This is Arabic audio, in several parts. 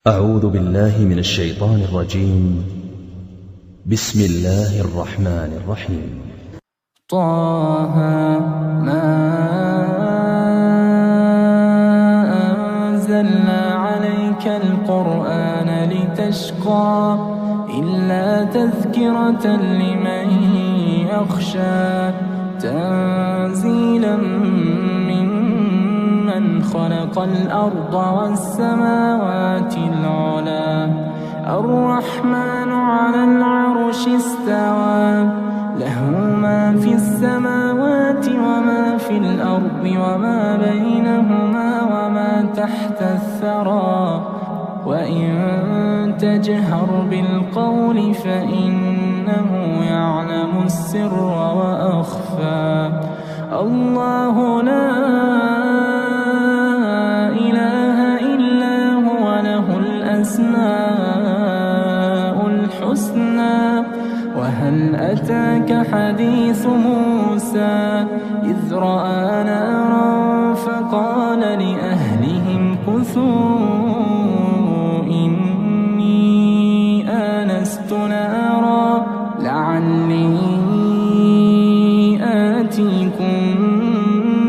أعوذ بالله من الشيطان الرجيم. بسم الله الرحمن الرحيم. طه ما أنزلنا عليك القرآن لتشقى إلا تذكرة لمن يخشى تنزيلا ممن خلق الأرض والسماوات العلى الرحمن على العرش استوى له ما في السماوات وما في الأرض وما بينهما وما تحت الثرى وإن تجهر بالقول فإنه يعلم السر وأخفى الله لا إله إلا هو له الأسماء الحسنى وهل أتاك حديث موسى إذ رأى نارا فقال لأهلهم كثوا إني آنست نارا لعلي آتيكم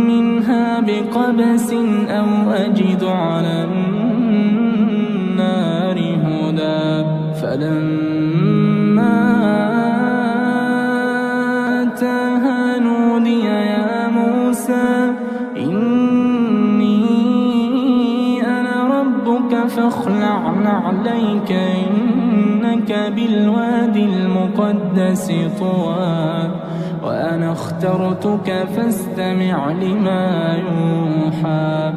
منها بقبس أو أجد على النار هدى فلما أتاها نودي يا موسى إني أنا ربك فاخلع نعليك إنك بالوادي المقدس طوى وأنا اخترتك فاستمع لما يوحى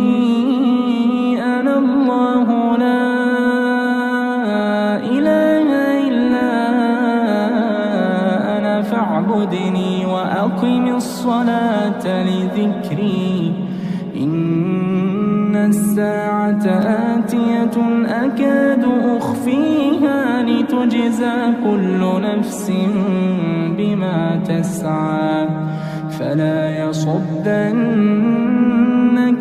إنني أنا الله لا إله إلا أنا فاعبدني وأقم الصلاة لذكري إن الساعة آتية أكاد أخفيها لتجزى كل نفس بما تسعى فلا يصدنك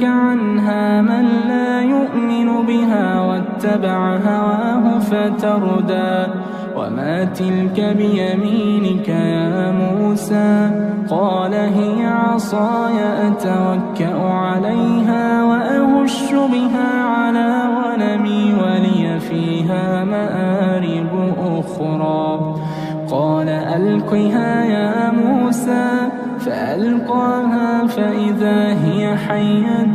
عنها من لا يؤمن بها واتبع هواه فتردى وما تلك بيمينك يا موسى قال هي عصاي أتوكأ عليها وأهش بها على غنمي ولي فيها مآرب أخرى قال ألقها يا موسى فألقاها فإذا هي حية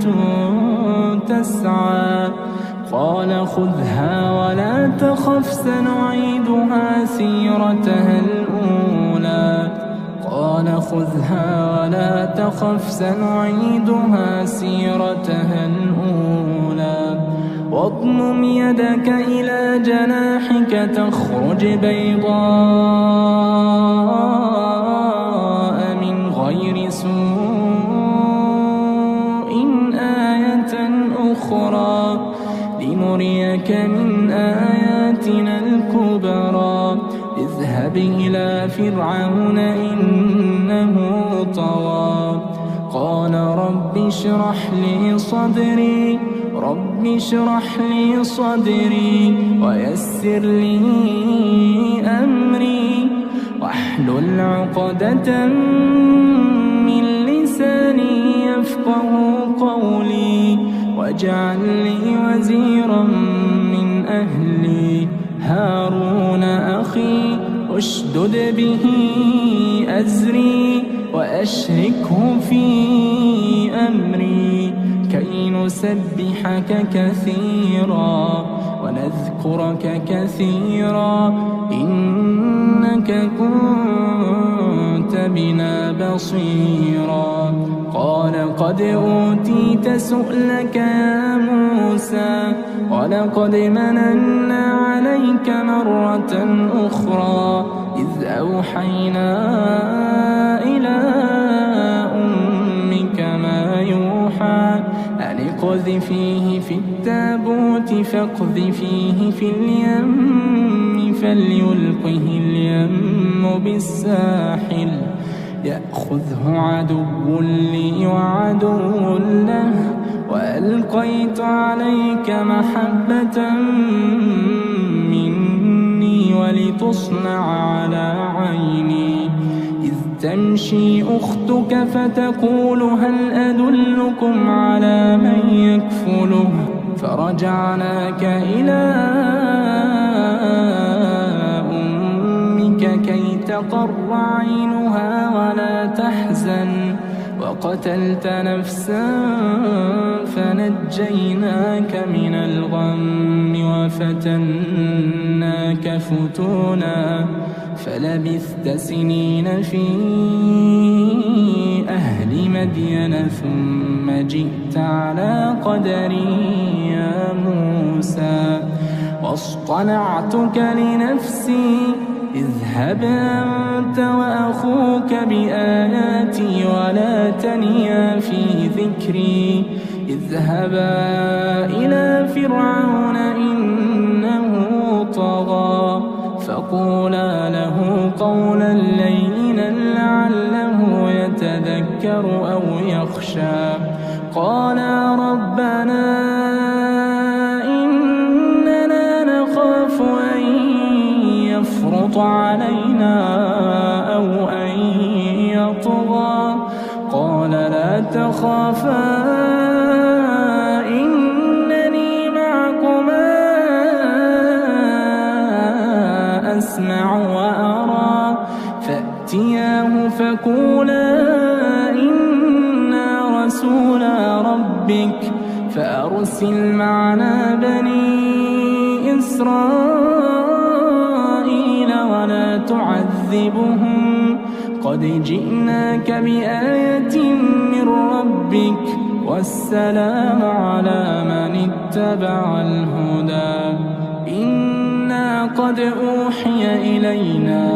تسعى قال خذها ولا تخف سنعيدها سيرتها الأولى قال خذها ولا تخف سنعيدها سيرتها الأولى واضمم يدك إلى جناحك تخرج بيضاء من غير سوء آية أخرى لنريك من آياتنا الكبرى اذهب إلى فرعون إنه طغى قال رب اشرح لي صدري ويسر لي أمري واحلل عقدة من لساني يفقه قولي واجعل لي وزيرا من أهلي هارون أخي اشدد به أزري وأشركه في أمري كي نسبحك كثيرا ونذكرك كثيرا إنك كنت بنا بصيرا قال قد أوتيت سؤلك يا موسى ولقد مننا عليك مرة أخرى إذ أوحينا إلى أمك ما يوحى أن اقذفيه في التابوت فاقذفيه في اليم فليلقه اليم بالساحل يأخذه عدو لي وعدو له وألقيت عليك محبة مني ولتصنع على عيني إذ تمشي أختك فتقول هل أدلكم على من يكفله فرجعناك إلى أمك كي تقر عينها ولا تحزن وقتلت نفسا فنجيناك من الغم وفتناك فتونا فلبثت سنين في أهل مدين ثم جئت على قدري يا موسى واصطنعتك لنفسي اذهب أنت وأخوك بآياتي ولا تنيا في ذكري اذهبا إلى فرعون إنه طغى فقولا له قولا لينا لعله يتذكر أو يخشى قالا ربنا إننا نخاف أن يفرط علينا أو أن يطغى قال لا تخافا إنني معكما أسمع وأرى فأتياه فقولا إنا رسولا ربك فأرسل معنا بني إسرائيل ولا تعذبهم قد جئناك بآية من ربك والسلام على من اتبع الهدى إنا قد أوحي إلينا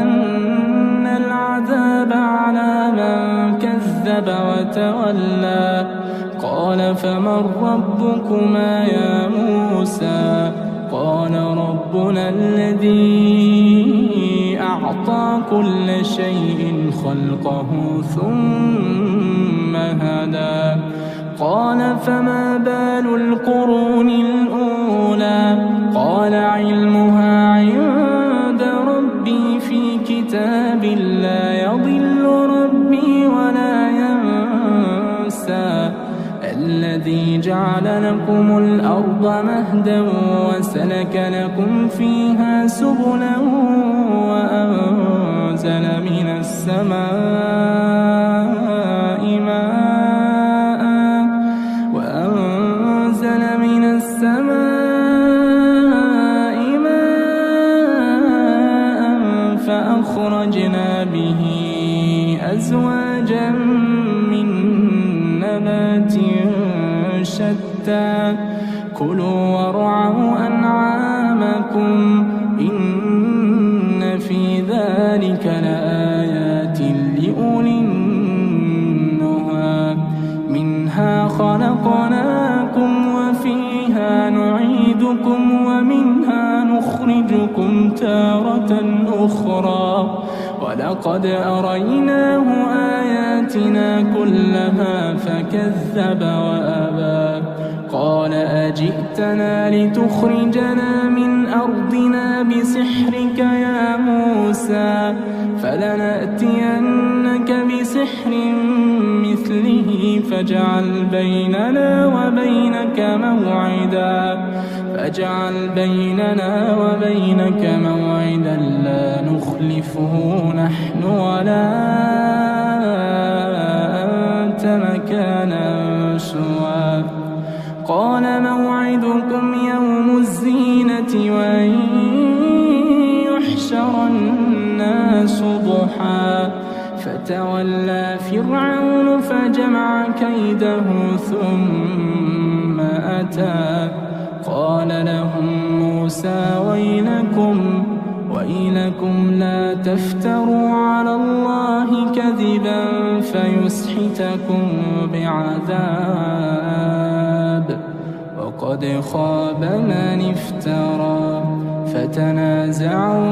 أن العذاب على من كذب وتولى قال فمن ربكما يا موسى قال ربنا الذي أعطى كل شيء خلقه ثم هدى قال فما بال القرون الأولى قال علمها عند ربي في كتاب لا يضل ربي ولا ينسى الذي جعل لكم الأرض مهدا وسلك لكم فيها سبلا وأنزل من السماء ماء فأخرجنا به أزواجا من نبات شتى كلوا وارعوا أنعامكم إن في ذلك لآيات لأولي النهى منها خلقناكم وفيها نعيدكم ومنها نخرجكم تارة أخرى ولقد أريناه آياتنا كلها فكذب وأبى قال أجئتنا لتخرجنا من أرضنا بسحرك يا موسى فلنأتينك بسحر مثله فاجعل بيننا وبينك موعدا لا نخلفه نحن ولا أنت مكانا سوى قال موعدكم يوم الزينة وأن يحشر الناس ضحى فتولى فرعون فجمع كيده ثم أتى قال لهم موسى ويلكم لا تفتروا على الله كذبا فيسحتكم بعذاب وقد خاب من افترى فتنازعوا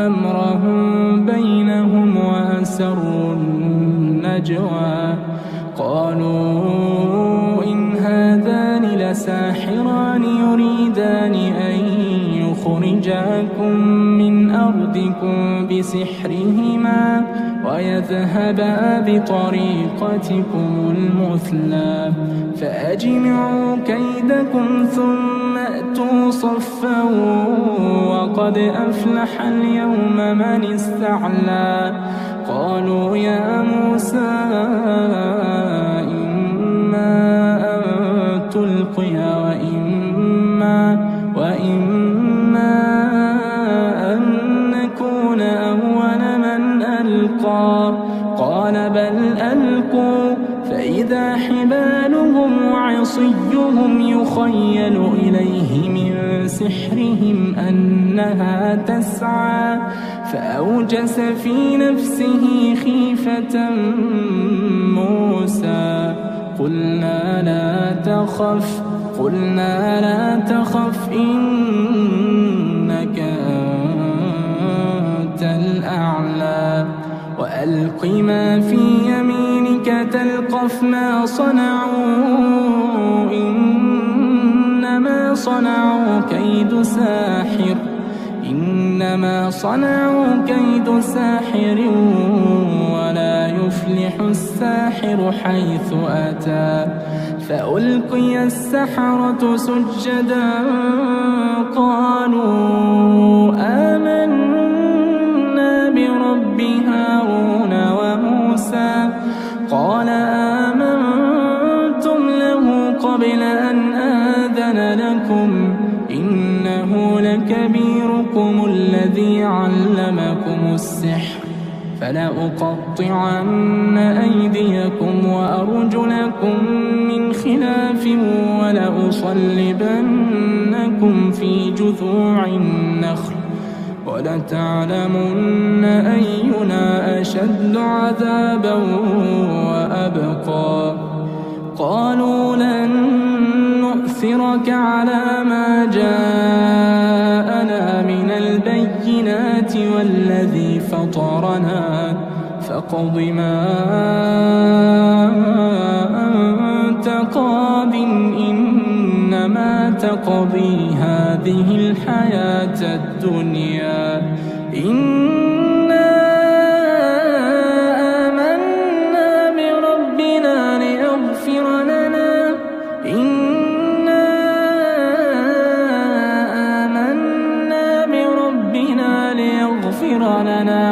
أمرهم بينهم وأسروا النجوى قالوا إن هذان لساحران يريدان أن يخرجاكم من أرضكم بسحرهما ويذهبا بطريقتكم المثلى فأجمعوا كيدكم ثم أتوا صفا وقد أفلح اليوم من استعلى قالوا يا موسى إما أن تلقي وإما أن نكون أول من ألقى قال بل ألقوا فإذا حبالهم وعصيهم يخيل إليه من سحرهم أنها تسعى فأوجس في نفسه خيفة موسى قلنا لا تخف إنك أنت الأعلى وألق ما في يمينك تلقف ما صنعوا إنما صنعوا كيد ساحر ولا يفلح الساحر حيث أتى فألقي السحرة سجدا قالوا آمنا برب هارون وموسى قال آمنتم له قبل أن آذن لكم إنه لكبيركم الذي علمكم السحر فلأقطعن أيديكم وأرجلكم من خلاف ولأصلبنكم في جذوع النخل ولتعلمن أينا أشد عذابا وأبقى قالوا لن نؤثرك على ما جاءنا من البينات والذي فطرنا فاقض ما أنت قاض إنما تقضي هذه الحياة الدنيا إنا آمنا بربنا ليغفر لنا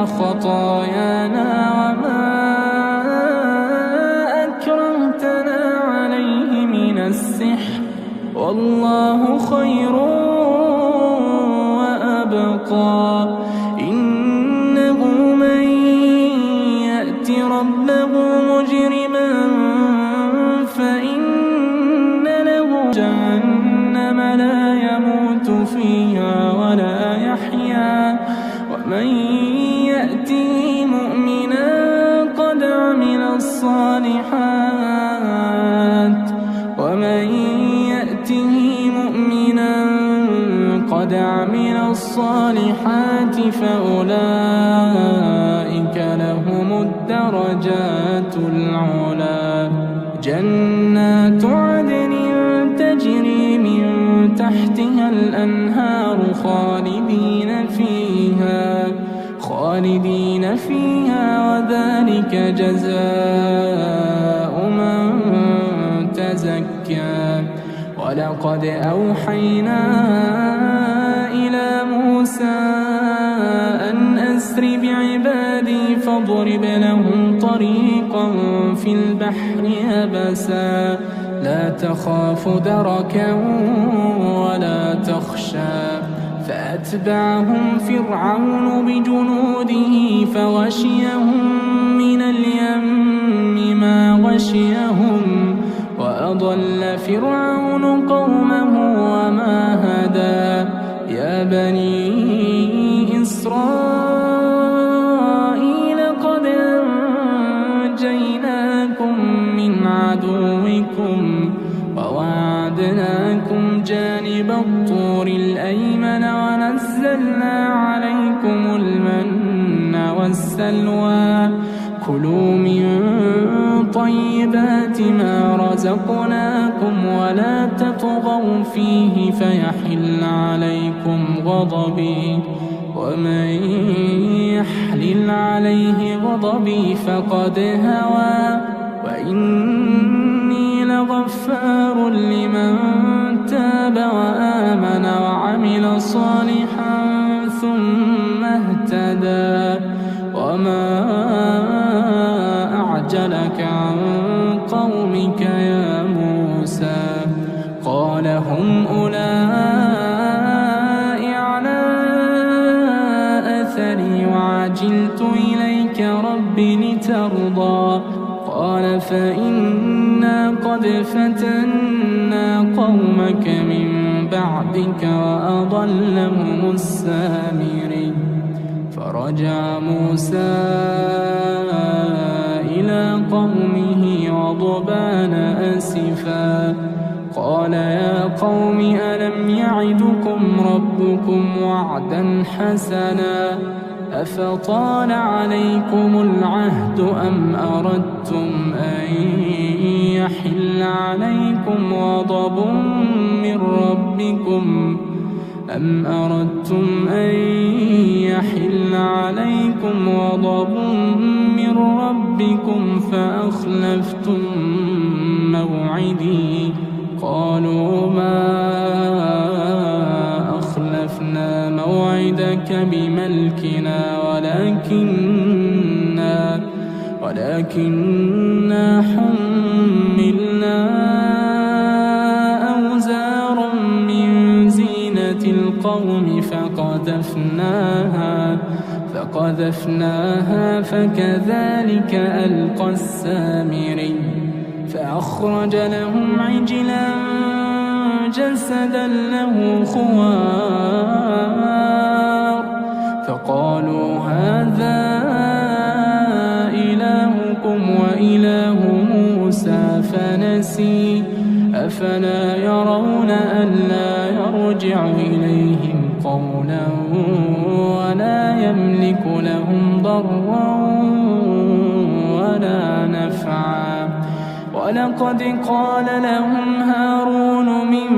خطايانا وما أكرمتنا عليه من السحر والله خير وأبقى إنه من يأت ربه مجرما فإن له جهنم لا يموت فيها ولا يحيا ومن يأته مؤمنا قد عمل الصالحات فأولئك لهم الدرجات العلى جنات عدن تجري من تحتها الأنهار خالدين فيها وذلك جزاء من تزكى ولقد أوحينا إلى موسى أن أسر بعبادي فاضرب لهم طريقا في البحر يبسا لا تخاف دركا ولا تخشى فأتبعهم فرعون بجنوده فغشيهم من اليم ما غشيهم وأضل فرعون قومه وما هدى يا بني إسرائيل قد أنجيناكم من عدوكم ووعدناكم جانب الطور الأيمن ونزلنا عليكم المن والسلوى كلوا من طيبات ما رزقناكم ولا تطغوا فيه فيحل عليكم غضبي ومن يحلل عليه غضبي فقد هوى وإني لغفار لمن تاب وآمن وعمل صالحا ثم اهتدى وما أعجلك عن قومك يا موسى قال هم أولئك على أثري وعجلت إليك رب لترضى قال فإنا قد فتنا قومك من بعدك وأضلهم السامري فرجع موسى إلى قومه غضبان أسفا قال يا قوم ألم يعدكم ربكم وعدا حسنا أفطال عليكم العهد أم أردتم أن يحل عليكم غضب من ربكم فأخلفتم موعدي قالوا ما أخلفنا موعدك بملكنا ولكننا حملنا أوزارا من زينة القوم فقذفناها فكذلك ألقى السامري فأخرج لهم عجلا جسدا له خوار فقالوا هذا إلهكم وإله موسى فنسي أفلا يرون ألا يرجع إليهم قولا ولا يملك لهم ضرا ولا نفعا ولقد قال لهم هارون من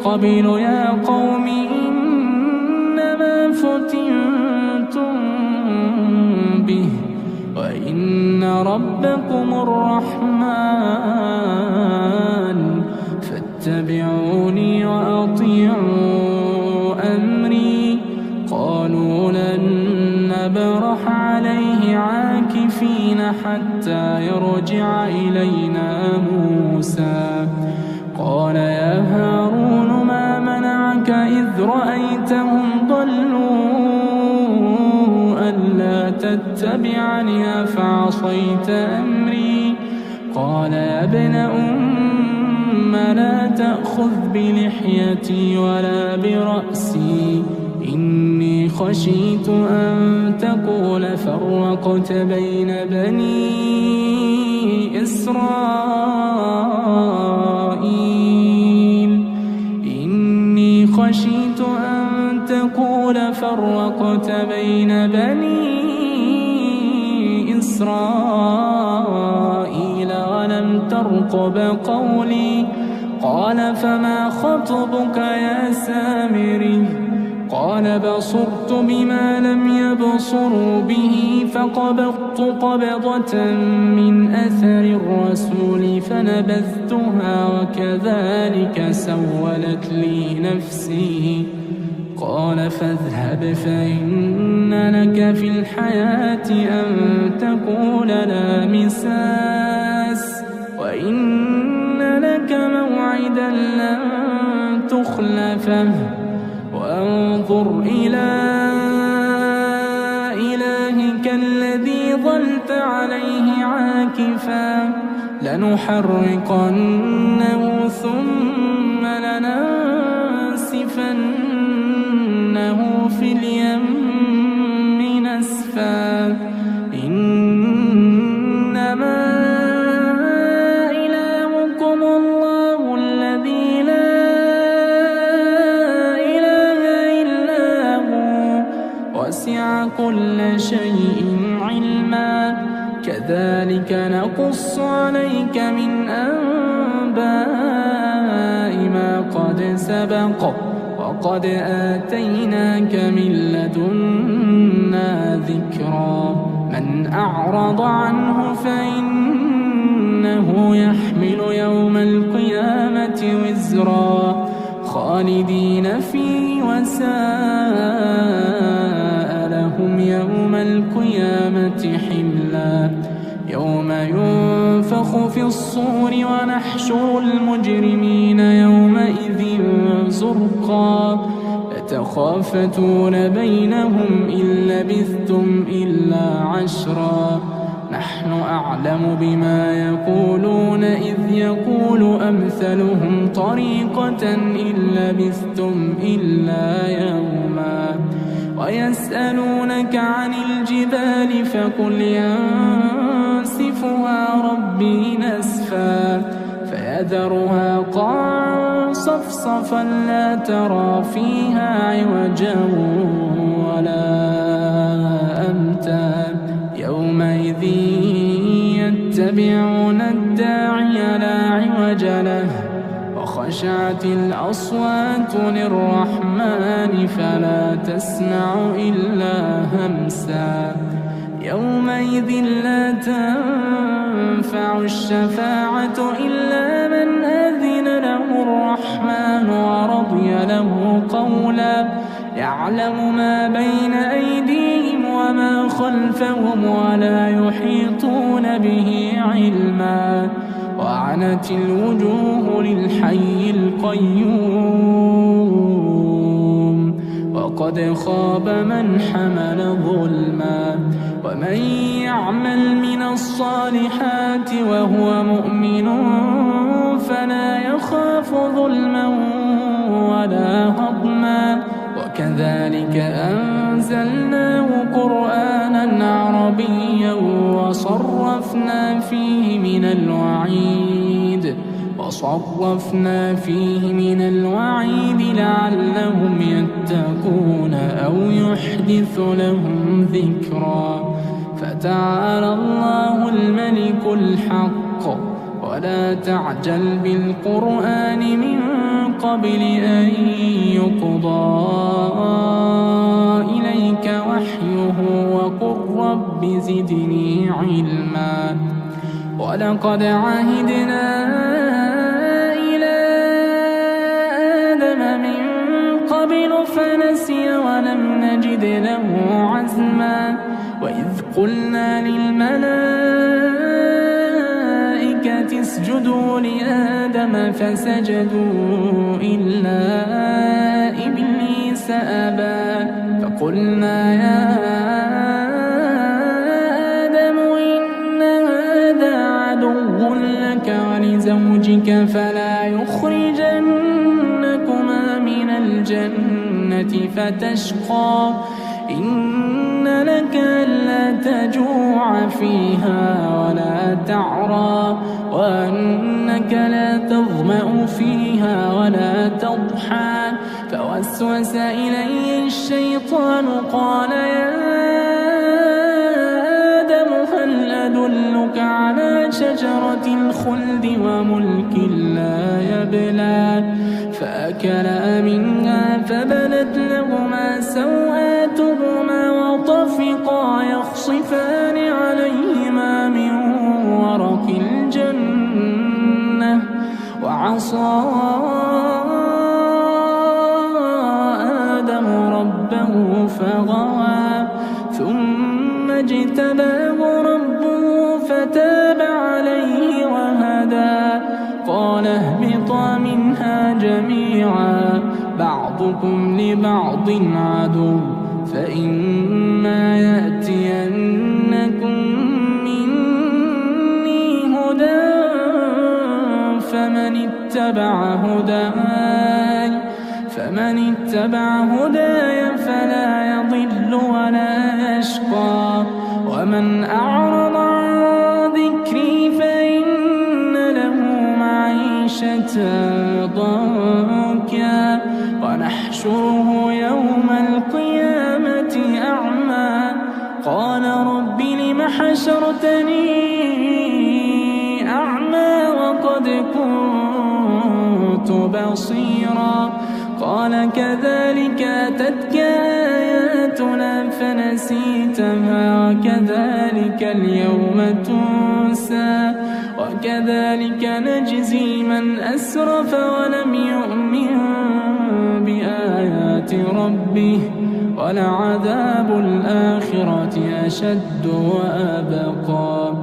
قبل يا قوم إنما فتنتم به وإن ربكم الرحمن فاتبعوني وأطيعوا أمري قالوا لن نبرح عليه عاكفين حتى يرجع إلينا موسى قال يا هارون ما منعك إذ رأيتهم ضلوا ألا تتبعني أفعصيت أمري قال يا ابن لا تأخذ بلحيتي ولا برأسي إني خشيت أن تقول فرقت بين بني إسرائيل إني خشيت أن تقول فرقت بين بني إسرائيل ولم ترقب قولي قال فما خطبك يا سامري قال بصرت بما لم يبصروا به فقبضت قبضة من أثر الرسول فنبذتها وكذلك سولت لي نفسي قال فاذهب فإن لك في الحياة أن تقول لا مساس وإن لك موعدا لن تخلفه وانظر إلى إلهك الذي ظلت عليه عاكفا لنحرقنه ثم لننسفنه في اليم نسفا إنما إلهكم الله الذي لا إله إلا هو وسع كل شيء علما كذلك نقص عليك من أنباء ما قد سبق وقد آتيناك من لدنا ذكرا من أعرض عنه فإنه يحمل يوم القيامة وزرا خالدين فيه وساء لهم يوم القيامة حملا يوم ينفخ في الصور ونحشر المجرمين يومئذ زرقا يتخافتون بينهم إن لبثتم إلا عشرا نحن أعلم بما يقولون إذ يقول أمثلهم طريقة إن لبثتم إلا يوما ويسألونك عن الجبال فقل ينسفها ربي نسفا فيذرها قاعا صفصفا لا ترى فيها عوجا ولا أمتا يومئذ يتبعون الداعي لا عوج له وخشعت الأصوات للرحمن فلا تسمع إلا همسا يومئذ لا تنفع الشفاعة إلا من أذن له الرحمن ورضي له قولا يعلم ما بين أيديهم وما خلفهم ولا يحيطون به علما وعنت الوجوه للحي القيوم وقد خاب من حمل ظلما ومن يعمل من الصالحات وهو مؤمن فلا يخاف ظلما ولا هضما وكذلك أنزلناه قرآنا عربيا وصرفنا فيه من الوعيد لعلهم يتقون أو يحدث لهم ذكرا فتعالى الله الملك الحق ولا تعجل بالقرآن من قبل أن يقضى إليك وحيه وقل رب زدني علما ولقد عهدنا إلى آدم من قبل فنسي ولم نجد له عزما وإذ قلنا للملائكة اسجدوا لآدم فسجدوا إلا إبليس أبى فقلنا يا آدم إن هذا عدو لك ولزوجك فلا يخرجنكما من الجنة فتشقى إن لك ألا تجوع فيها ولا تعرى وأنك لا تظمأ فيها ولا تضحى فوسوس إليه الشيطان قال يا آدم هل أدلك على شجرة الخلد وملك لا يبلى فأكلا منها فبدت لهما سوآتهما وطفقا يخصفان عليهما من ورق الجنة وعصى آدم ربه فغوى ثم اجتباه ربه فتاب عليه وهدى قال اهبطا منها جميعا بعضكم لبعض عدو فإما يأتينكم مني هدى فمن اتبع هداي فلا يضل ولا يشقى ومن أعرض عن ذكري فإن له معيشة ضنكا ونحشره يوم القيامة أعمى قال رب لم حشرتني أعمى وقد كنت بصيرا قال كذلك أتتك آياتنا فنسيتها وكذلك اليوم تنسى وكذلك نجزي من أسرف ولم يؤمن بآيات ربه ولعذاب الآخرة أشد وأبقى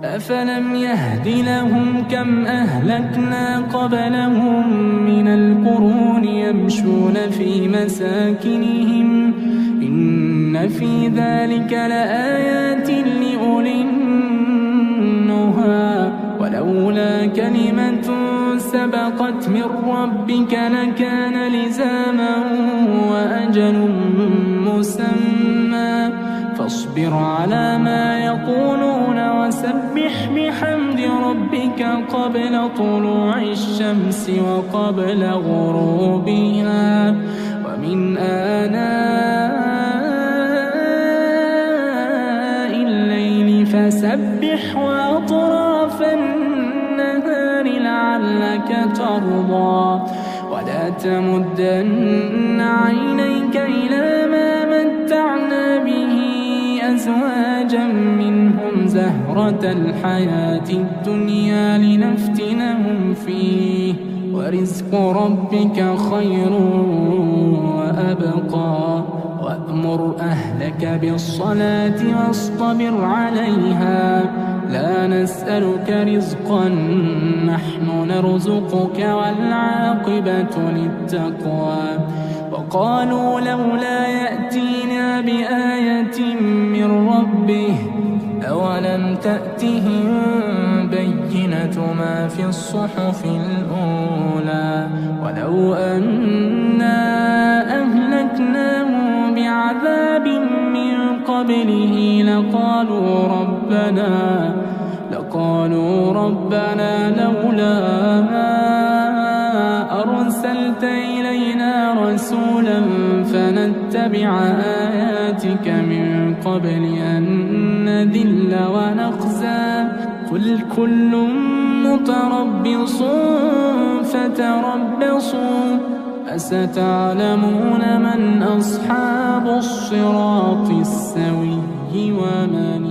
أفلم يهد لهم كم أهلكنا قبلهم من القرون يمشون في مساكنهم إن في ذلك لآيات لأولي النهى ولولا كلمة سبقت من ربك لكان لزاما وأجل مسمى فاصبر على ما يقولون وسبح بحمد ربك قبل طلوع الشمس وقبل غروبها ومن آناء الليل فسبح وأطراف النهار لعلك ترضى ولا تمدن عينيك إلى ما متعنا به أزواجا منهم زهرة الحياة الدنيا لنفتنهم فيه ورزق ربك خير وأبقى وأمر أهلك بالصلاة واصطبر عليها لا نسألك رزقا نحن نرزقك والعاقبة للتقوى وقالوا لولا يأتينا بآية من ربه أولم تأتهم بينة ما في الصحف الأولى ولو أنا أهلكناهم بعذاب من قبله لقالوا ربنا لولا أرسلت إلينا رسولا فنتبع آياتك من قبل أن نذل ونخزى قل كل متربص فتربصوا فستعلمون من أصحاب الصراط السوي ومن